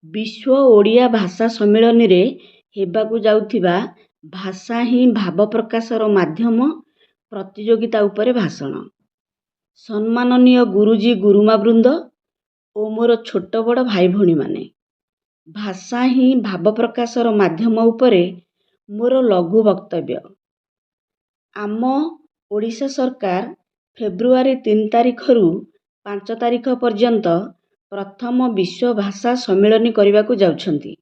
विश्व ओडिया भाषा सम्मेलन रे हेबाकु जाउथिबा भाषा ही भाव प्रकाशर माध्यम प्रतियोगिता उपरे भाषण। सम्माननीय गुरुजी गुरुमा वृंद ओ मोर छोट बड़ भाई भौणी माने, भाषा ही भाव प्रकाशर माध्यम उपरे मोर लघु वक्तव्य। आम ओडिशा सरकार फेब्रुआरी 3 तारिखरु 5 तारिख पर्यंत प्रथम विश्व भाषा सम्मेलन करबाकु जाउछंती।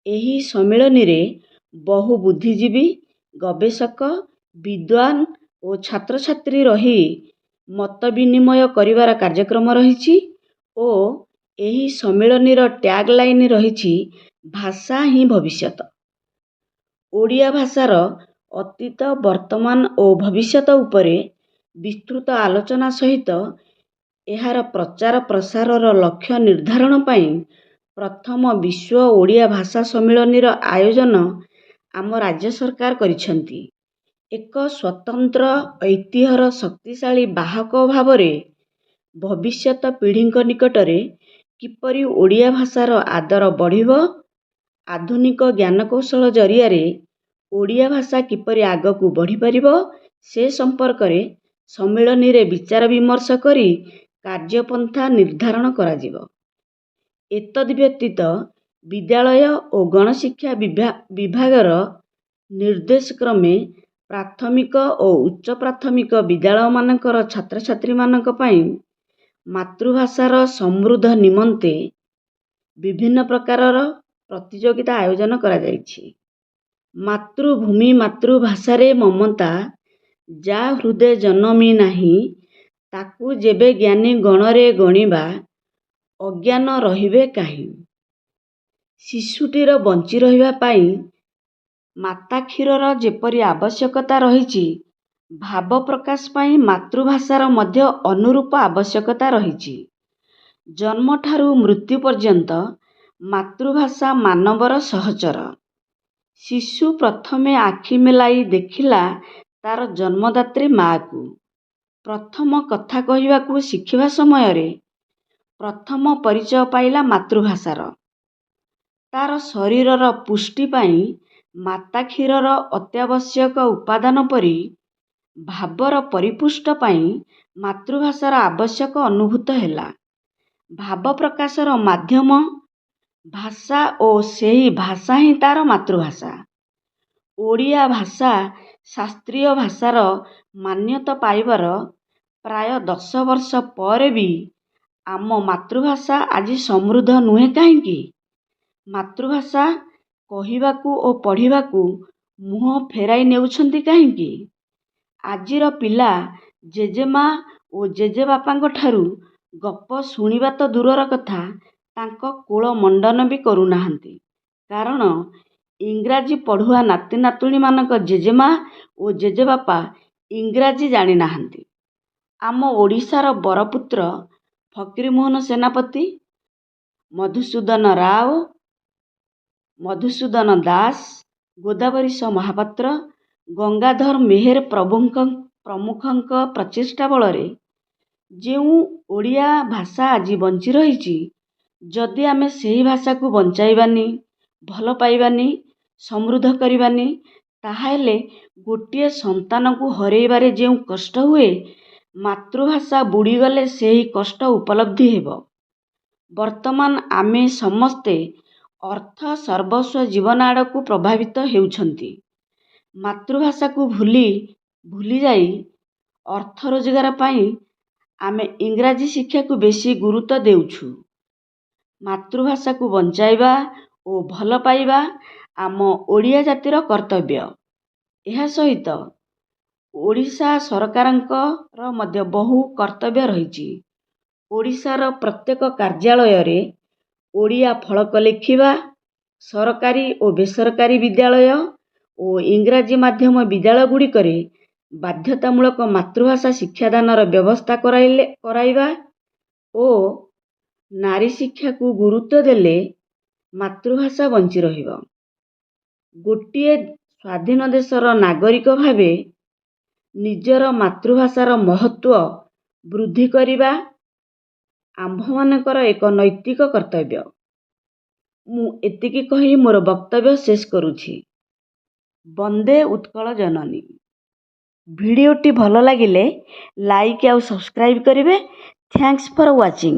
एही सम्मेलन रे बहु बुद्धिजीवी, गवेषक, विद्वान और छात्र छात्री रही मत विनिमय करिवार कार्यक्रम रहिछि ओ एही सम्मेलन रो टैग लाइन रहिछि भाषा ही भविष्यत। ओडिया भाषार अतीत, वर्तमान और भविष्यत उपरे विस्तृत आलोचना सहित एहार प्रचार प्रसारर लक्ष्य निर्धारण पई प्रथम विश्व ओडिया भाषा सम्मेलन रो आयोजन आम राज्य सरकार करिसेंती। एक स्वतंत्र ऐतिह्यर शक्तिशाली बाहक भावरे भविष्यत पीढ़ीଙ୍କ निकटरे किपरि ओडिया भाषार आदर बढ़िबो, आधुनिक ज्ञानकौशल जरियारे ओडिया भाषा किपरि आगकु बढ़ी परिबो से संपर्क रे सम्मेलन रे विचार विमर्श करी कार्यपंथा निर्धारण कराजिबो। एतद् व्यतीत विद्यालय और गणशिक्षा विभागर निर्देश क्रमे प्राथमिक और उच्च प्राथमिक विद्यालय मानकर छात्र छात्री मानक पई मातृभाषार समृद्ध निमंते विभिन्न प्रकारर प्रतियोगिता आयोजन करा जाइछि। मातृभूमि मातृभाषा रे ममता जा हृदय जनमी नाही, ताकू जेबे ज्ञानी गणरे गणिबा अज्ञान रहिबे काहीं। शिशुटीर बंची रहिबा पाई माता क्षीरर जेपरि आवश्यकता रहिछि, भाव प्रकाश पाई मातृभाषार मध्य अनुरूप आवश्यकता रहिछि। जन्म ठारू मृत्यु पर्यंत मातृभाषा मानवर सहचर। शिशु प्रथमे आखि मेलाई देखिला तार जन्मदात्री माँ को। प्रथम कथा कहिबाकू शिखिबा समयरे प्रथम परिचय पाइला मातृभाषार। तार शरीरर पुष्टि पाई माता क्षीरर अत्यावश्यक उपादान परी भावर परिपुष्ट पाई मातृभाषार आवश्यक अनुभूत हैला। भाव प्रकाशर माध्यम भाषा और सेही भाषा ही तार मातृभाषा। ओडिया भाषा शास्त्रीय भाषार मान्यता पाइबार प्राय 10 वर्ष पर भी आम मातृभाषा आज समृद्ध नुहे काहींकी। मातृभाषा कहिबाकू और पढ़िबाकू मुह फेराई नेउछंती काहींकी। आजिर पिला जेजेमा और जेजेबापांक ठारू गप शुणिबा तो दूरर कथा तांको कोल मंडन भी करुनाहांती। कारण इंग्राजी पढ़ुआ नाती नातुणी मानक जेजेमा और जेजेबापा इंग्राजी जानी नाहांती। आम ओडिशार बरपुत्र फकीरमोहन सेनापति, मधुसूदन राव, मधुसूदन दास, गोदावरीश महापात्र, गंगाधर मेहेर प्रमुखଙ୍କ प्रचेष्टा बଳରେ ଯେଉଁ ओडिया भाषा आज बंची रहिछि, जदि आमे सेही भाषा को बंचाइबानी, भल पाइबानी, समृद्ध करिबानी, ताहाले गोटिए संतान को हरेइबारे जेउ कष्ट हुए, मातृभाषा बुड़ीगले सेही कष्ट उपलब्धि हेबो। वर्तमान आमे समस्ते अर्थ सर्वस्व जीवन आड़कू प्रभावित हेउछंती। मातृभाषा को भूली जाई अर्थ रोजगार पाई आमे इंग्राजी शिक्षा को बेसी गुरुत्व देउछु। मातृभाषा को बंचाइबा और भल पाइबा आम ओडिया जातिर कर्तव्य। एहा सहित ओडिशा सरकारंकर मध्य बहु कर्तव्य रहिछि। ओडिशार प्रत्येक कार्यालय रे ओडिया फलक लिखिबा, सरकारी और बेसरकारी विद्यालय और इंग्राजी माध्यम विद्यालय गुड़िकरे बाध्यतामूलक मातृभाषा शिक्षादानर व्यवस्था कराइबा और नारी शिक्षा को गुरुत्व देले मातृभाषा बंची रहिबो। गोटिए स्वाधीन देशर नागरिक भावे निजर मातृभाषार महत्व वृद्धि करिबा आम्भमानकर एक नैतिक कर्तव्य। ମୁଁ ଏତିକି କହି ମୋର ବକ୍ତବ୍ୟ ଶେଷ କରୁଛି। ବନ୍ଦେ ଉତ୍କଳ ଜନନୀ। ଭିଡ଼ିଓଟି ଭଲ ଲାଗିଲେ ଲାଇକ୍ ଆଉ ସବସ୍କ୍ରାଇବ୍ କରିବେ। Thanks for watching.